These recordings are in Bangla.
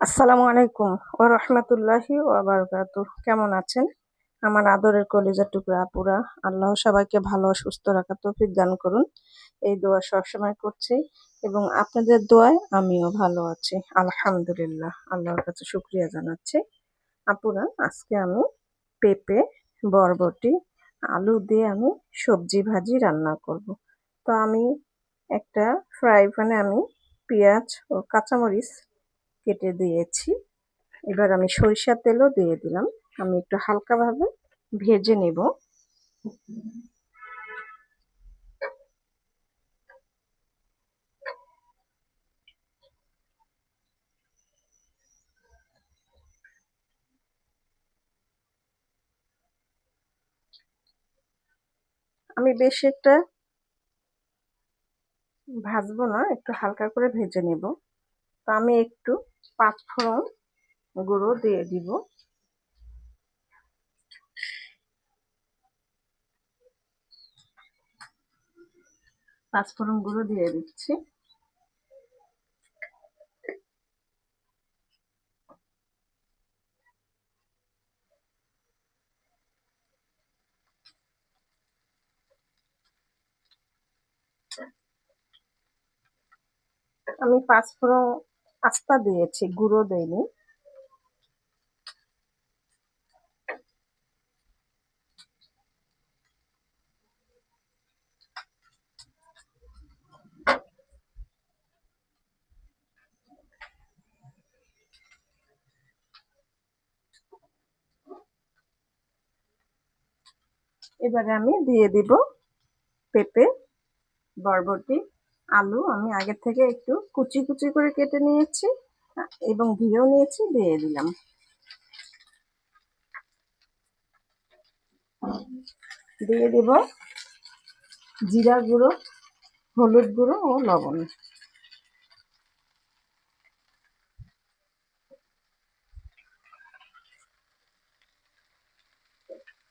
আসসালামু আলাইকুম ওয়া রাহমাতুল্লাহি ওয়া বারাকাতুহু। কেমন আছেন আমার আদরের কলিজার টুকরা আপুরা? আল্লাহ সবাইকে ভালো ও সুস্থ রাখার তৌফিক দান করুন, এই দোয়া সবসময় করছি এবং আপনাদের দোয়ায় আমিও ভালো আছি আলহামদুলিল্লাহ। আল্লাহর কাছে শুকরিয়া জানাচ্ছি। আপুরা, আজকে আমি পেঁপে, বরবটি, আলু দিয়ে আমি সবজি ভাজি রান্না করব। তো আমি একটা ফ্রাই প্যানে আমি পেঁয়াজ ও কাঁচামরিচ কেটে দিয়েছি। এবার আমি সরিষার তেলও দিয়ে দিলাম। আমি একটু হালকাভাবে ভেজে নেব। আমি বেশি একটা ভাজবো না, একটু হালকা করে ভেজে নেব। তো আমি একটু পাঁচফোড়ন গুঁড়ো দিয়ে দিব। পাঁচফোড়ন গুঁড়ো দিয়ে দিচ্ছি। আমি পাঁচফোড়ন আস্তা দিয়েছি, গুঁড়ো দেইনি। এবারে আমি দিয়ে দিব পেঁপে, বরবটি, আলু। আমি আগে থেকে একটু কুচি কুচি করে কেটে নিয়েছি এবং ধুয়েও নিয়েছি, দিয়ে দিলাম। দিয়ে দিব জিরা গুঁড়ো, হলুদ গুঁড়ো ও লবণ।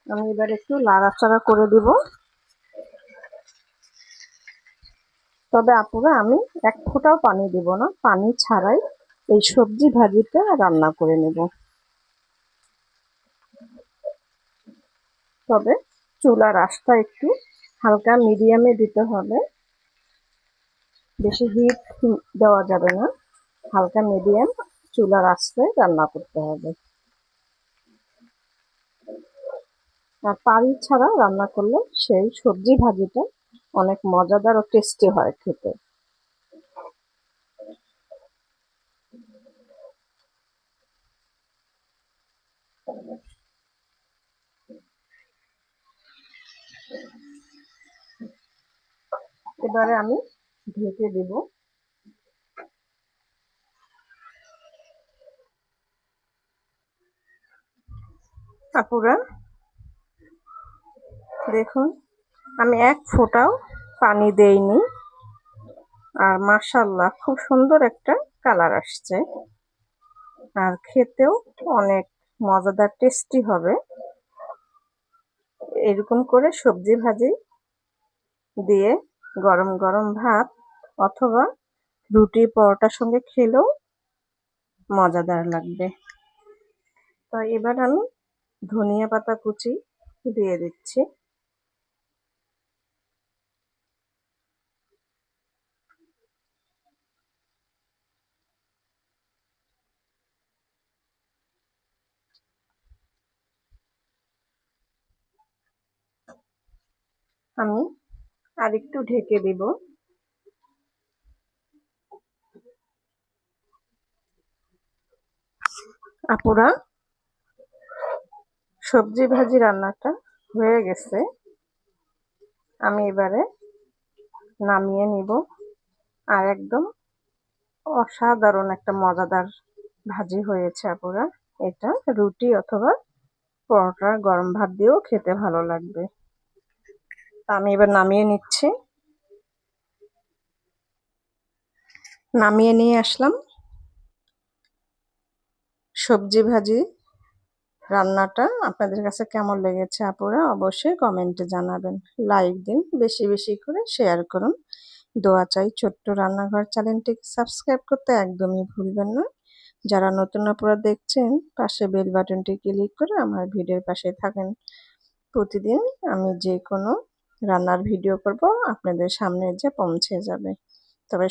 আমি এবার একটু নাড়াচাড়া করে দিব। তবে আপুরা, আমি এক ফোঁটাও পানি দিব না, পানি ছাড়াই এই সবজি ভাজিটা রান্না করে নেব। তবে চুলার আঁচটা একটু হালকা মিডিয়ামে দিতে হবে, বেশি হিট দেওয়া যাবে না, হালকা মিডিয়াম চুলার আঁচে রান্না করতে হবে। আর পানি ছাড়া রান্না করলে সেই সবজি ভাজিটা অনেক মজাদার ও টেস্টি হয় খেতে। এবারে আমি ঢেকে দেব। আপুরা দেখুন, আমি এক ফোঁটাও পানি দেইনি, আর মাশাআল্লাহ খুব সুন্দর একটা কালার আসছে, আর খেতেও অনেক মজাদার টেস্টি হবে। এরকম করে সবজি ভাজি দিয়ে গরম গরম ভাত অথবা রুটি পরোটার সঙ্গে খেলেও মজাদার লাগবে। তো এবার আমি ধনিয়া পাতা কুচি দিয়ে দিচ্ছি। আমি আরেকটু ঢেকে দিব। আপুরা, সবজি ভাজি রান্নাটা হয়ে গেছে। আমি এবারে নামিয়ে নিব। আর একদম অসাধারণ একটা মজাদার ভাজি হয়েছে আপুরা। এটা রুটি অথবা পরোটা, গরম ভাত দিয়েও খেতে ভালো লাগবে। আমি এবার নামিয়ে নিচ্ছি। নামিয়ে নিয়ে আসলাম সবজি ভাজি রান্নাটা আপনাদের কাছে কেমন লেগেছে আপুরা অবশ্যই কমেন্টে জানাবেন। লাইক দিন, বেশি বেশি করে শেয়ার করুন। দোয়া চাই। ছোট্ট রান্নাঘর চ্যানেলটিকে সাবস্ক্রাইব করতে একদমই ভুলবেন না। যারা নতুন আপুরা দেখছেন পাশে বেল বাটনটি ক্লিক করে আমার ভিডিওর পাশে থাকেন। প্রতিদিন আমি যে কোনো রান্নার ভিডিও করব আপনাদের সামনে যে পৌঁছে যাবে। তবে